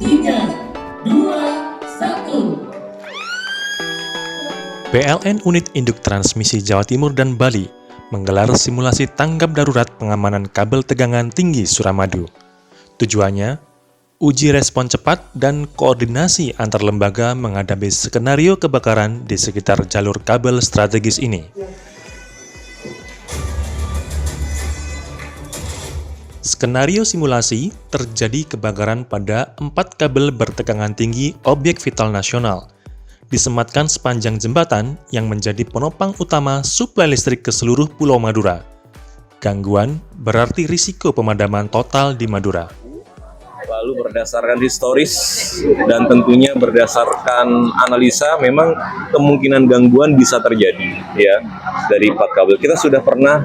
3, 2, 1. PLN Unit Induk Transmisi Jawa Timur dan Bali menggelar simulasi tanggap darurat pengamanan kabel tegangan tinggi Suramadu. Tujuannya, uji respon cepat dan koordinasi antar lembaga menghadapi skenario kebakaran di sekitar jalur kabel strategis ini. Skenario simulasi terjadi kebakaran pada 4 kabel bertegangan tinggi objek vital nasional, disematkan sepanjang jembatan yang menjadi penopang utama suplai listrik ke seluruh Pulau Madura. Gangguan berarti risiko pemadaman total di Madura. Lalu berdasarkan historis dan tentunya berdasarkan analisa, memang kemungkinan gangguan bisa terjadi ya dari 4 kabel. Kita sudah pernah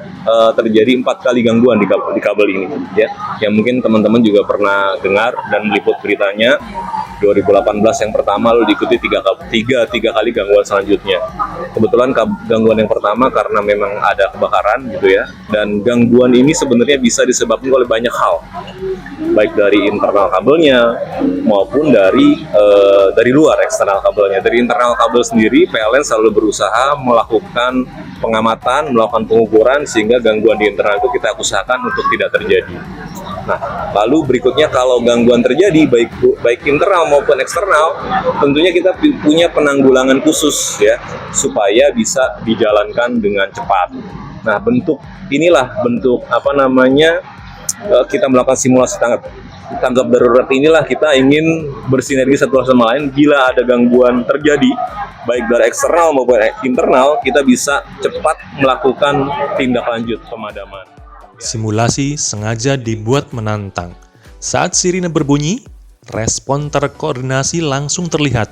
terjadi 4 kali gangguan di kabel ini ya. Yang mungkin teman-teman juga pernah dengar dan meliput beritanya. 2018 yang pertama lalu diikuti tiga kali gangguan selanjutnya. Kebetulan gangguan yang pertama karena memang ada kebakaran gitu ya. Dan gangguan ini sebenarnya bisa disebabkan oleh banyak hal, baik dari internal kabelnya maupun dari luar eksternal kabelnya. Dari internal kabel sendiri, PLN selalu berusaha melakukan pengamatan, melakukan pengukuran sehingga gangguan di internal itu kita usahakan untuk tidak terjadi. Nah, lalu berikutnya kalau gangguan terjadi baik internal maupun eksternal, tentunya kita punya penanggulangan khusus ya supaya bisa dijalankan dengan cepat. Nah, bentuk kita melakukan simulasi tanggap darurat inilah kita ingin bersinergi satu sama lain. Bila ada gangguan terjadi baik dari eksternal maupun internal, kita bisa cepat melakukan tindak lanjut pemadaman. Simulasi sengaja dibuat menantang. Saat sirine berbunyi, respon terkoordinasi langsung terlihat.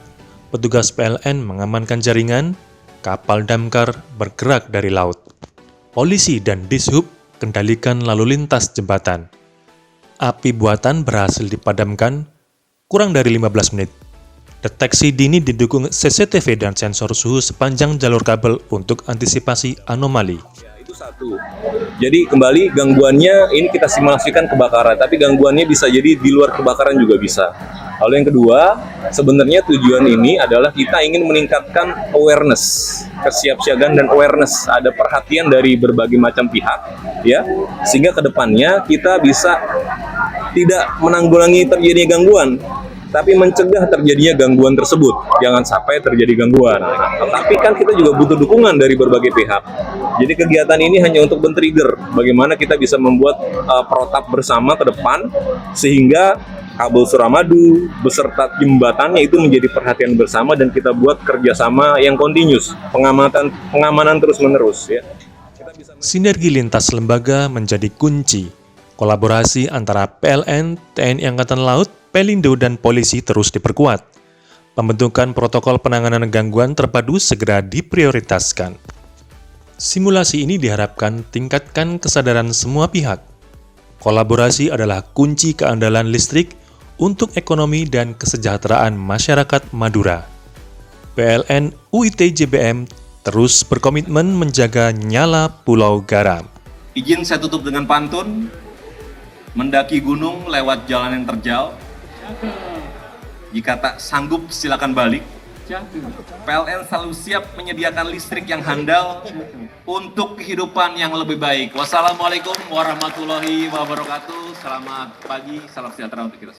Petugas PLN mengamankan jaringan, kapal damkar bergerak dari laut. Polisi dan Dishub kendalikan lalu lintas jembatan. Api buatan berhasil dipadamkan kurang dari 15 menit. Deteksi dini didukung CCTV dan sensor suhu sepanjang jalur kabel untuk antisipasi anomali. Itu satu. Jadi kembali gangguannya ini kita simulasikan kebakaran, tapi gangguannya bisa jadi di luar kebakaran juga bisa. Lalu yang kedua, sebenarnya tujuan ini adalah kita ingin meningkatkan awareness, kesiapsiagaan dan awareness, ada perhatian dari berbagai macam pihak, ya, sehingga kedepannya kita bisa tidak menanggulangi terjadinya gangguan, tapi mencegah terjadinya gangguan tersebut. Jangan sampai terjadi gangguan. Tapi kan kita juga butuh dukungan dari berbagai pihak. Jadi kegiatan ini hanya untuk men-trigger bagaimana kita bisa membuat protap bersama ke depan, sehingga kabel Suramadu beserta jembatannya itu menjadi perhatian bersama dan kita buat kerjasama yang continuous, pengamanan terus-menerus. Ya. Sinergi lintas lembaga menjadi kunci. Kolaborasi antara PLN, TNI Angkatan Laut, Pelindo, dan polisi terus diperkuat. Pembentukan protokol penanganan gangguan terpadu segera diprioritaskan. Simulasi ini diharapkan tingkatkan kesadaran semua pihak. Kolaborasi adalah kunci keandalan listrik untuk ekonomi dan kesejahteraan masyarakat Madura. PLN UIT JBM terus berkomitmen menjaga nyala Pulau Garam. Izin saya tutup dengan pantun. Mendaki gunung lewat jalan yang terjal. Jika tak sanggup silakan balik. PLN selalu siap menyediakan listrik yang handal untuk kehidupan yang lebih baik. Wassalamualaikum warahmatullahi wabarakatuh. Selamat pagi, salam sejahtera untuk kita.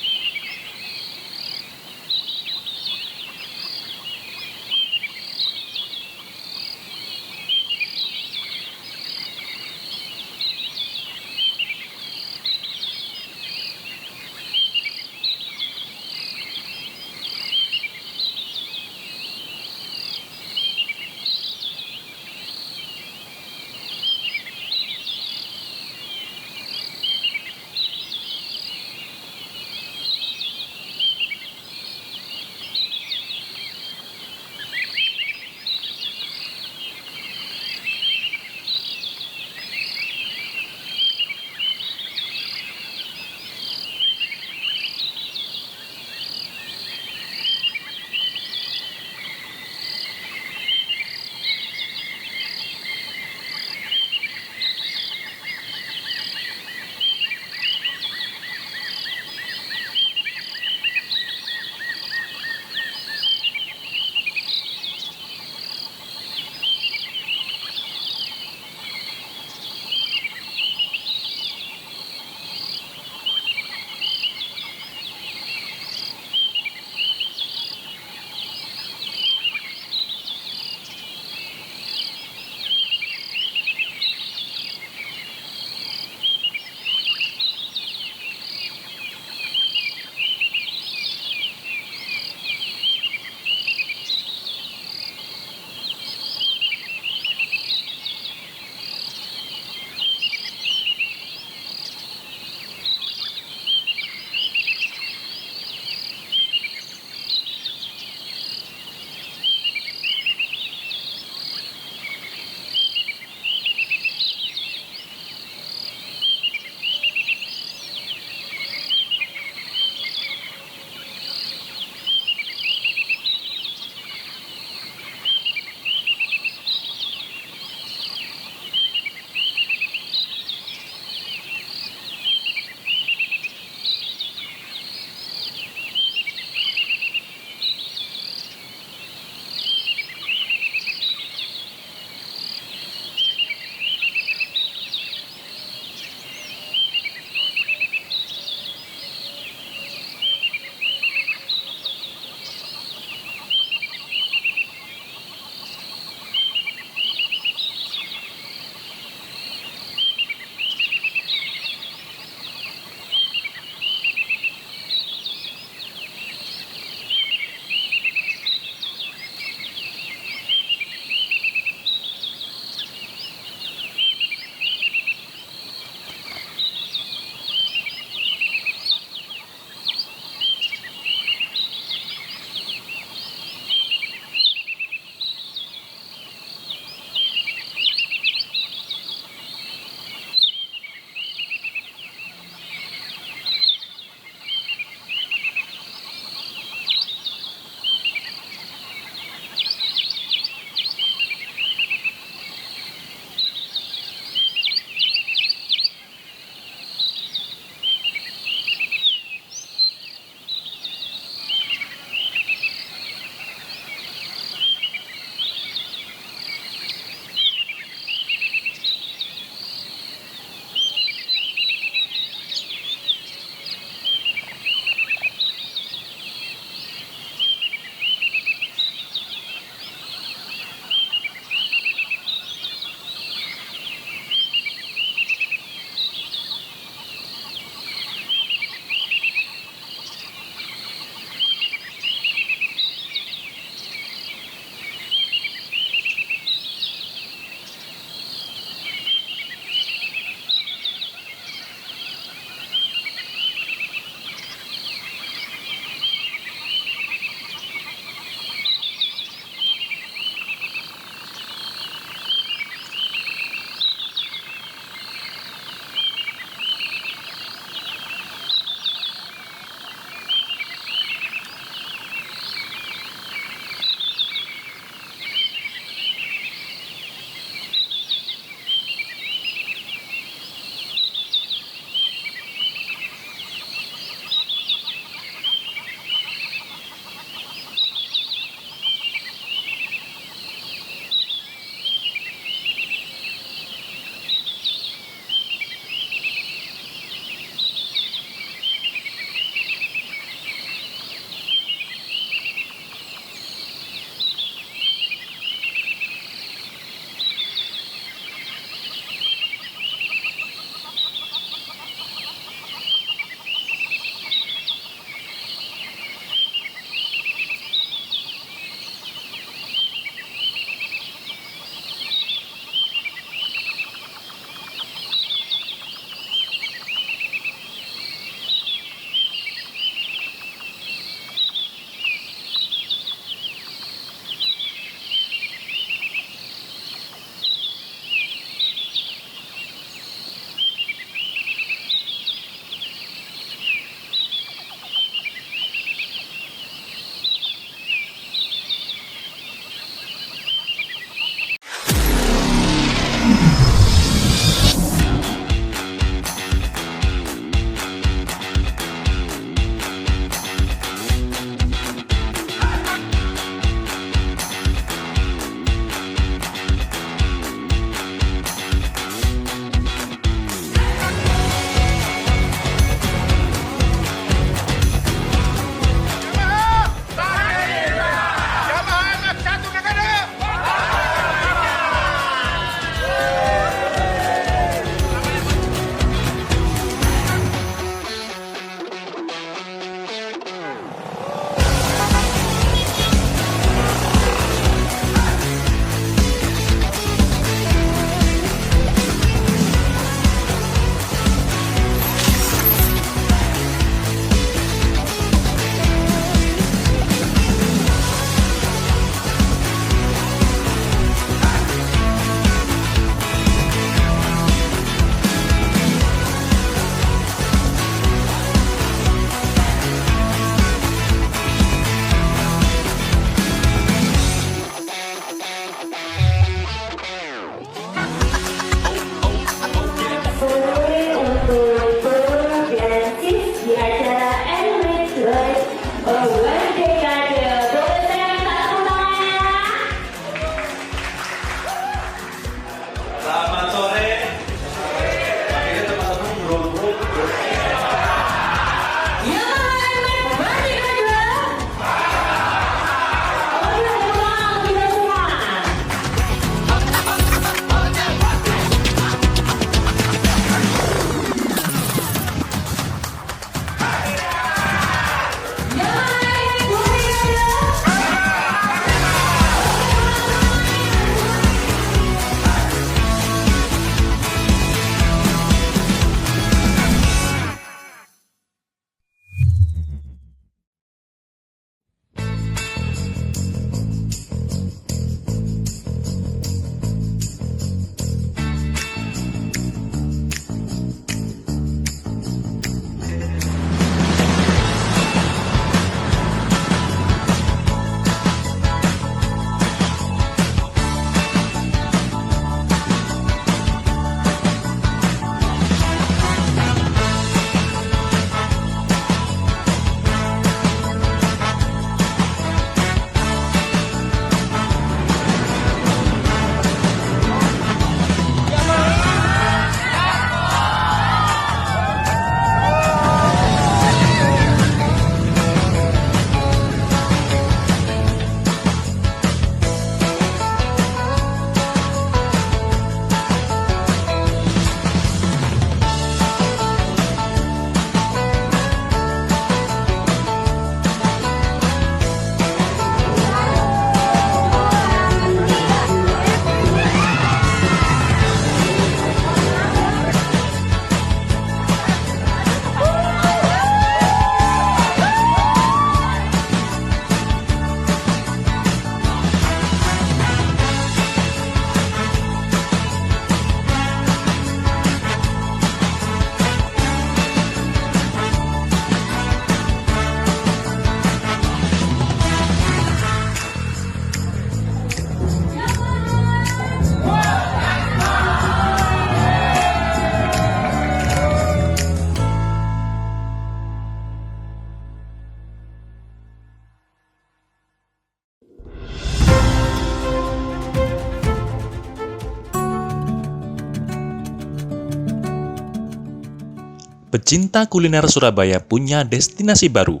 Pecinta kuliner Surabaya punya destinasi baru.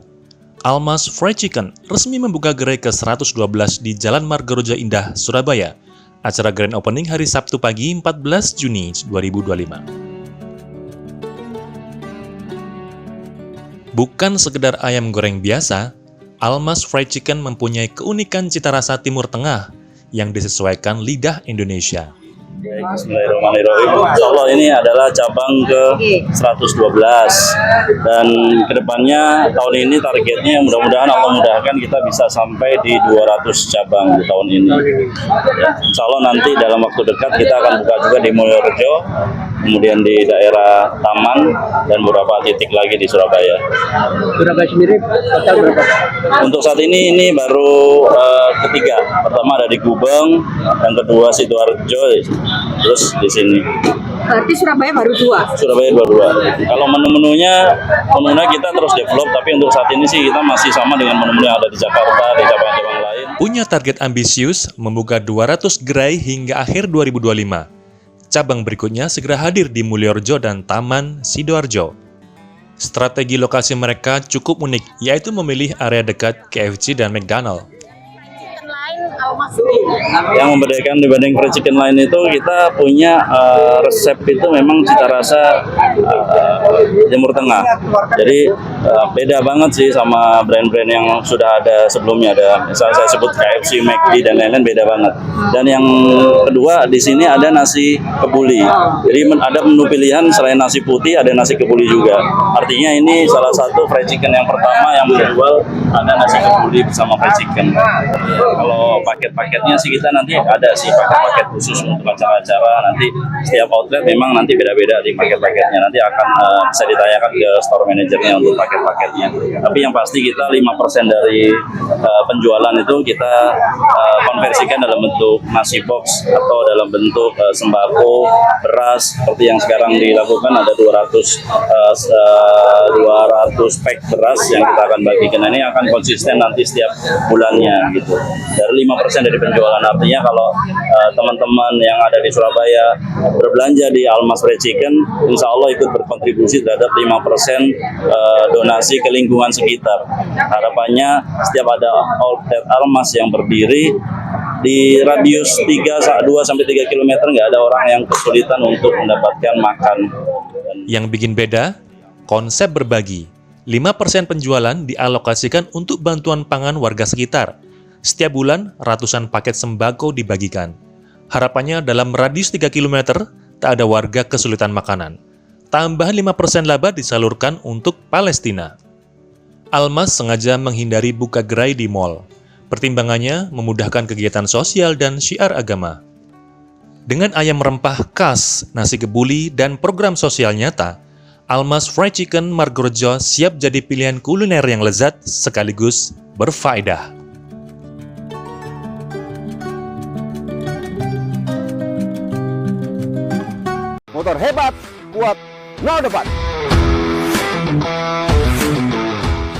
Almas Fried Chicken resmi membuka gerai ke-112 di Jalan Margaroja Indah, Surabaya. Acara grand opening hari Sabtu pagi 14 Juni 2025. Bukan sekedar ayam goreng biasa, Almas Fried Chicken mempunyai keunikan cita rasa Timur Tengah yang disesuaikan lidah Indonesia. Bismillahirrahmanirrahim. Insya Allah ini adalah cabang ke 112 dan kedepannya tahun ini targetnya mudah-mudahan Allah mudahkan kita bisa sampai di 200 cabang di tahun ini. Ya, insya Allah nanti dalam waktu dekat kita akan buka juga di Mulyorejo, kemudian di daerah Taman dan beberapa titik lagi di Surabaya. Surabaya sendiri total berapa? Untuk saat ini baru ketiga. Pertama ada di Gubeng, yang kedua Sidoarjo, terus di sini. Berarti Surabaya baru 2? Surabaya 22. Kalau menu-menunya kita terus develop, tapi untuk saat ini sih kita masih sama dengan menu-menu yang ada di Jakarta, di cabang-cabang lain. Punya target ambisius membuka 200 gerai hingga akhir 2025. Cabang berikutnya segera hadir di Mulyorejo dan Taman Sidoarjo. Strategi lokasi mereka cukup unik, yaitu memilih area dekat KFC dan McDonald. Yang membedakan dibanding fried chicken lain itu kita punya resep itu memang cita rasa Timur Tengah. Jadi beda banget sih sama brand-brand yang sudah ada sebelumnya. Ada misalnya saya sebut KFC, McD dan lain-lain, beda banget. Dan yang kedua di sini ada nasi kebuli. Jadi ada menu pilihan selain nasi putih ada nasi kebuli juga. Artinya ini salah satu fried chicken yang pertama yang menjual ada nasi kebuli bersama fried chicken. Kalau paket-paketnya sih kita nanti ada sih paket-paket khusus untuk acara-acara. Nanti setiap outlet memang nanti beda-beda di paket-paketnya. Nanti akan bisa ditanyakan ke store manajernya untuk paket-paketnya. Tapi yang pasti kita 5% dari penjualan itu kita konversikan dalam bentuk nasi box atau dalam bentuk sembako, beras seperti yang sekarang dilakukan ada 200 pack beras yang kita akan bagikan. Nah, ini akan konsisten nanti setiap bulannya gitu. Dari 5% dari penjualan, artinya kalau teman-teman yang ada di Surabaya berbelanja di Almas Fried Chicken, insya Allah ikut berkontribusi terhadap 5% donasi ke lingkungan sekitar. Harapannya setiap ada outlet Almas yang berdiri di radius 2-3 km nggak ada orang yang kesulitan untuk mendapatkan makan. Yang bikin beda, konsep berbagi. 5% penjualan dialokasikan untuk bantuan pangan warga sekitar. Setiap bulan, ratusan paket sembako dibagikan. Harapannya dalam radius 3 km, tak ada warga kesulitan makanan. Tambahan 5% laba disalurkan untuk Palestina. Almas sengaja menghindari buka gerai di mal. Pertimbangannya memudahkan kegiatan sosial dan syiar agama. Dengan ayam rempah khas, nasi kebuli, dan program sosial nyata, Almas Fried Chicken Margarojo siap jadi pilihan kuliner yang lezat sekaligus berfaedah. Motor hebat, kuat, no depan.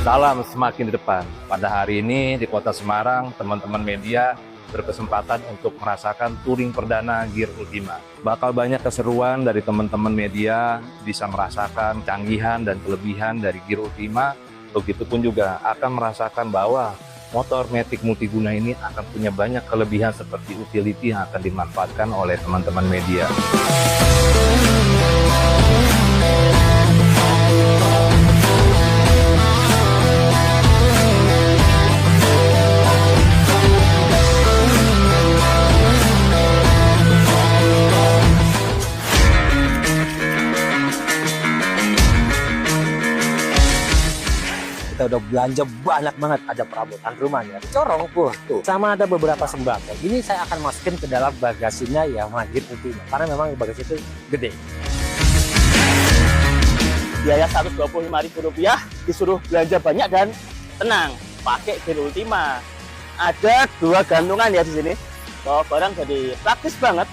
Salam semakin di depan. Pada hari ini di Kota Semarang, teman-teman media berkesempatan untuk merasakan touring perdana Gear Ultima. Bakal banyak keseruan dari teman-teman media, bisa merasakan canggihan dan kelebihan dari Gear Ultima. Begitupun juga akan merasakan bahwa motor Matic multiguna ini akan punya banyak kelebihan seperti utility yang akan dimanfaatkan oleh teman-teman media. Kita udah belanja banyak banget, ada perabotan rumah ya, corong tuh, sama ada beberapa sembako. Ini saya akan masukin ke dalam bagasinya Yamaha Gear Ultima karena memang bagasi itu gede. Biaya Rp125.000 disuruh belanja banyak dan tenang, pakai Gear Ultima. Ada 2 gantungan ya di sini. Bawa barang jadi praktis banget.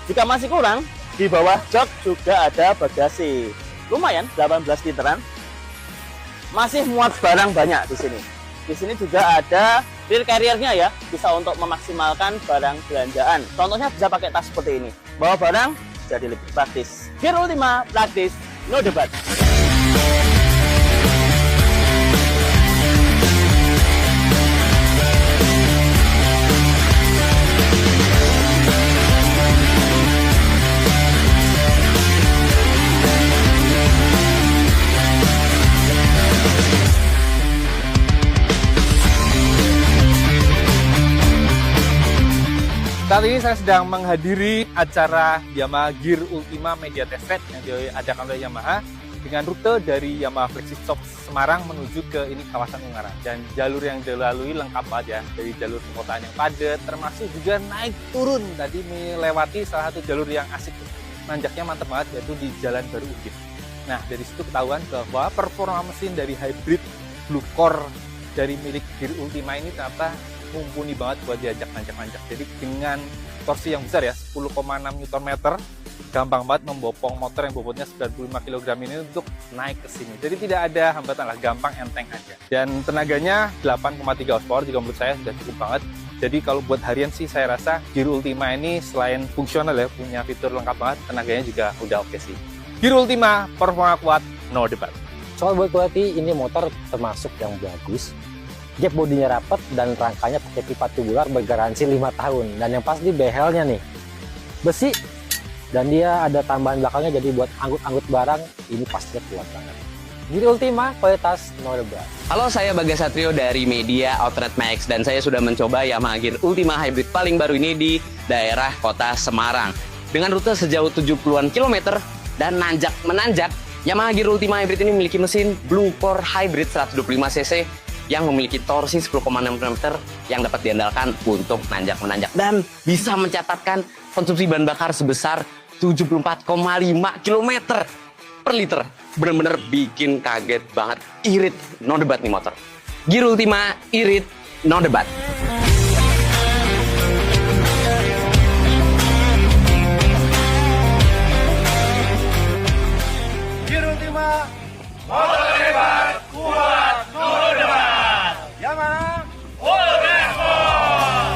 Jika masih kurang, di bawah jok juga ada bagasi. Lumayan, 18 literan. Masih muat barang banyak di sini. Di sini juga ada rear carrier-nya ya, bisa untuk memaksimalkan barang belanjaan. Contohnya bisa pakai tas seperti ini. Bawa barang jadi lebih praktis. Gear Ultima, praktis, no debat. Saat ini saya sedang menghadiri acara Yamaha Gear Ultima Media Test Track yang diadakan oleh Yamaha dengan rute dari Yamaha Flexi Shop Semarang menuju ke ini kawasan Ungaran. Dan jalur yang dilalui lengkap banget ya, dari jalur perkotaan yang padat, termasuk juga naik turun. Tadi melewati salah satu jalur yang asik, nanjaknya mantep banget, yaitu di Jalan Baru Ugin. Nah, dari situ ketahuan bahwa performa mesin dari hybrid Blue Core dari milik Gear Ultima ini ternyata mumpuni banget buat diajak nanjak-nanjak. Jadi dengan torsi yang besar ya, 10,6 Nm, gampang banget membopong motor yang bobotnya 95 kg ini untuk naik ke sini. Jadi tidak ada hambatan lah, gampang enteng aja. Dan tenaganya 8,3 horsepower juga menurut saya sudah cukup banget. Jadi kalau buat harian sih saya rasa Gear Ultima ini selain fungsional ya, punya fitur lengkap banget, tenaganya juga udah oke sih. Gear Ultima, performa kuat, no debat. Soal build quality, ini motor termasuk yang bagus. Gap bodinya rapat dan rangkanya pakai pipa tubular bergaransi 5 tahun. Dan yang pasti behelnya nih besi, dan dia ada tambahan belakangnya, jadi buat angkut-angkut barang ini pastinya kuat banget. Gear Ultima, kualitas no debat. Halo, saya Bagas Satrio dari Media Outlet Max dan saya sudah mencoba Yamaha Gear Ultima Hybrid paling baru ini di daerah kota Semarang. Dengan rute sejauh 70-an kilometer dan nanjak-menanjak, Yamaha Gear Ultima Hybrid ini memiliki mesin Blue Core Hybrid 125cc yang memiliki torsi 10,6 Nm yang dapat diandalkan untuk nanjak-menanjak dan bisa mencatatkan konsumsi bahan bakar sebesar 74,5 km per liter. Bener-bener bikin kaget banget, irit, no debat nih motor. Gear Ultima, irit, no debat. Gear Ultima, motor hebat, kuat, no debat. Yamaha, all respon.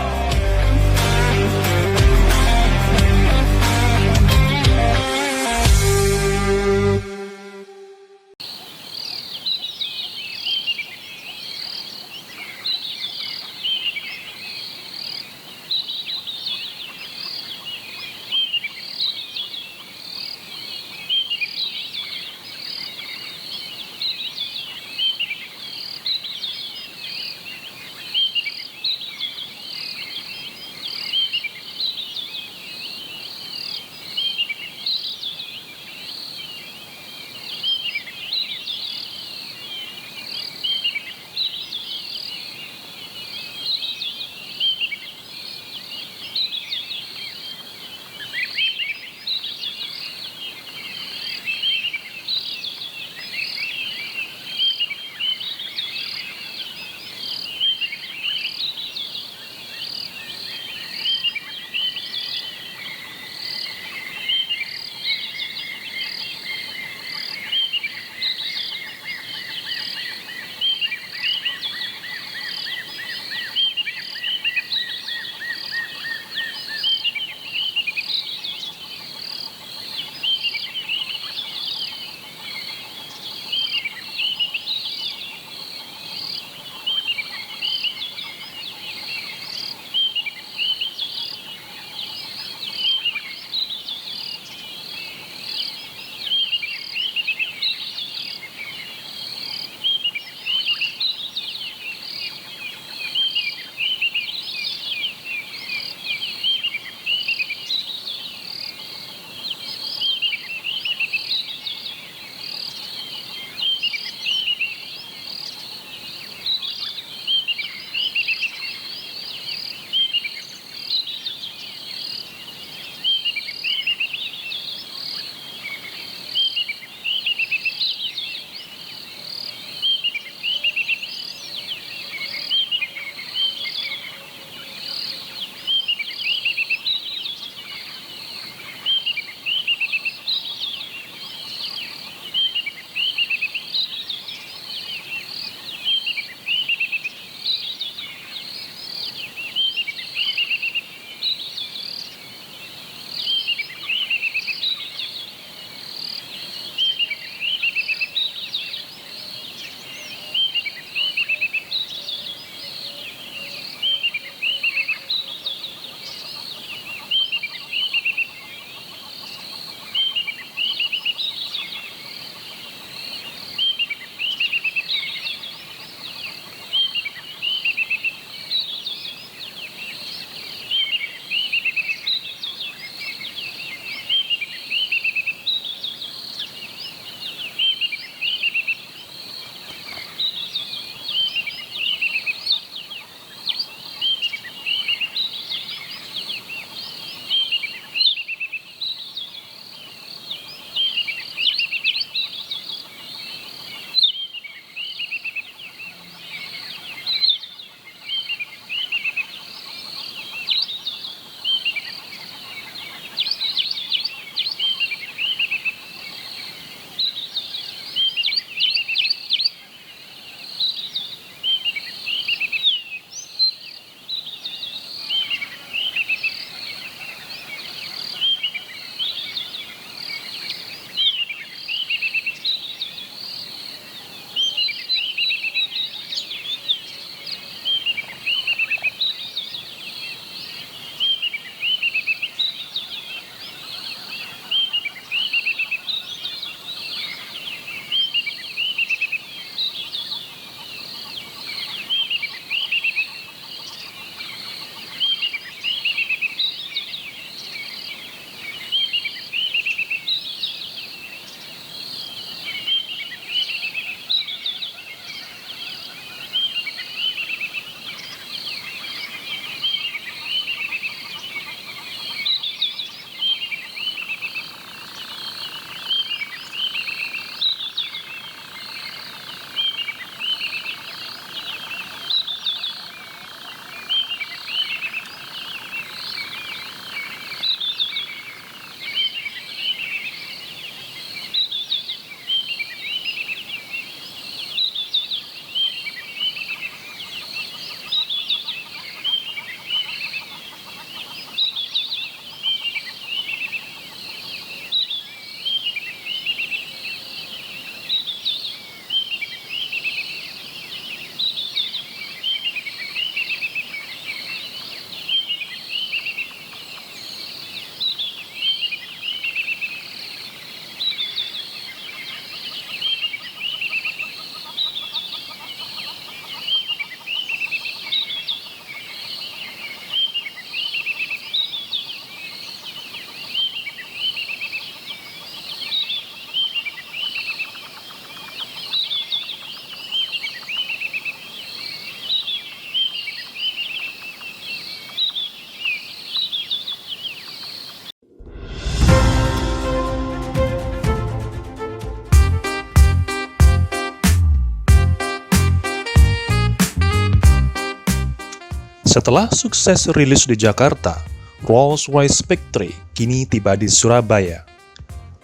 Setelah sukses rilis di Jakarta, Rolls-Royce Spectre kini tiba di Surabaya.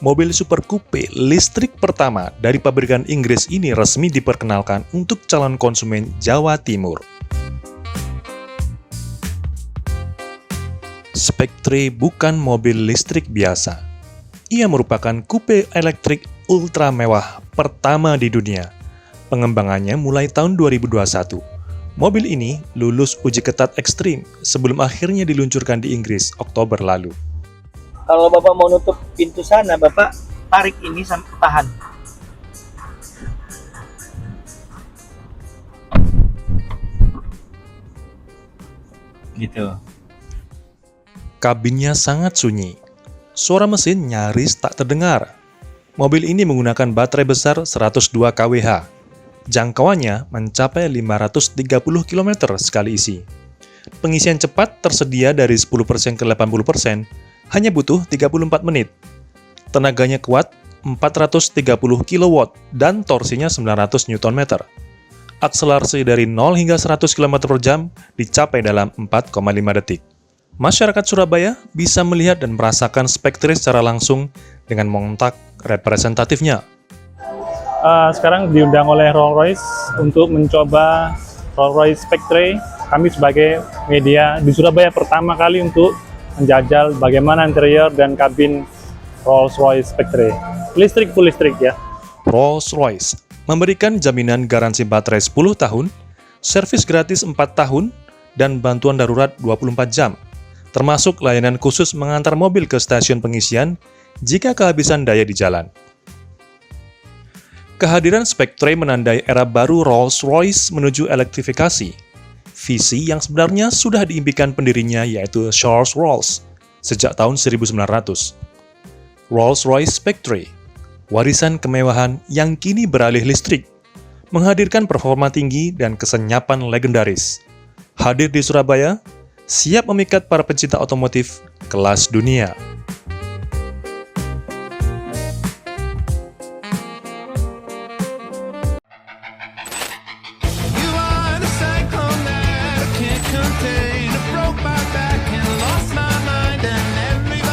Mobil super coupe listrik pertama dari pabrikan Inggris ini resmi diperkenalkan untuk calon konsumen Jawa Timur. Spectre bukan mobil listrik biasa. Ia merupakan coupe elektrik ultra mewah pertama di dunia. Pengembangannya mulai tahun 2021. Mobil ini lulus uji ketat ekstrim sebelum akhirnya diluncurkan di Inggris Oktober lalu. Kalau Bapak mau nutup pintu sana, Bapak tarik ini sampai tahan. Gitu. Kabinnya sangat sunyi. Suara mesin nyaris tak terdengar. Mobil ini menggunakan baterai besar 102 kWh. Jangkauannya mencapai 530 km sekali isi. Pengisian cepat tersedia dari 10% ke 80%, hanya butuh 34 menit. Tenaganya kuat, 430 kW, dan torsinya 900 Nm. Akselerasi dari 0 hingga 100 km per jam dicapai dalam 4,5 detik. Masyarakat Surabaya bisa melihat dan merasakan Spectre secara langsung dengan mengontak representatifnya. Sekarang diundang oleh Rolls-Royce untuk mencoba Rolls-Royce Spectre. Kami sebagai media di Surabaya pertama kali untuk menjajal bagaimana interior dan kabin Rolls-Royce Spectre. Full listrik ya. Rolls-Royce memberikan jaminan garansi baterai 10 tahun, servis gratis 4 tahun, dan bantuan darurat 24 jam, termasuk layanan khusus mengantar mobil ke stasiun pengisian jika kehabisan daya di jalan. Kehadiran Spectre menandai era baru Rolls-Royce menuju elektrifikasi, visi yang sebenarnya sudah diimpikan pendirinya yaitu Charles Rolls sejak tahun 1900. Rolls-Royce Spectre, warisan kemewahan yang kini beralih listrik, menghadirkan performa tinggi dan kesenyapan legendaris. Hadir di Surabaya, siap memikat para pecinta otomotif kelas dunia.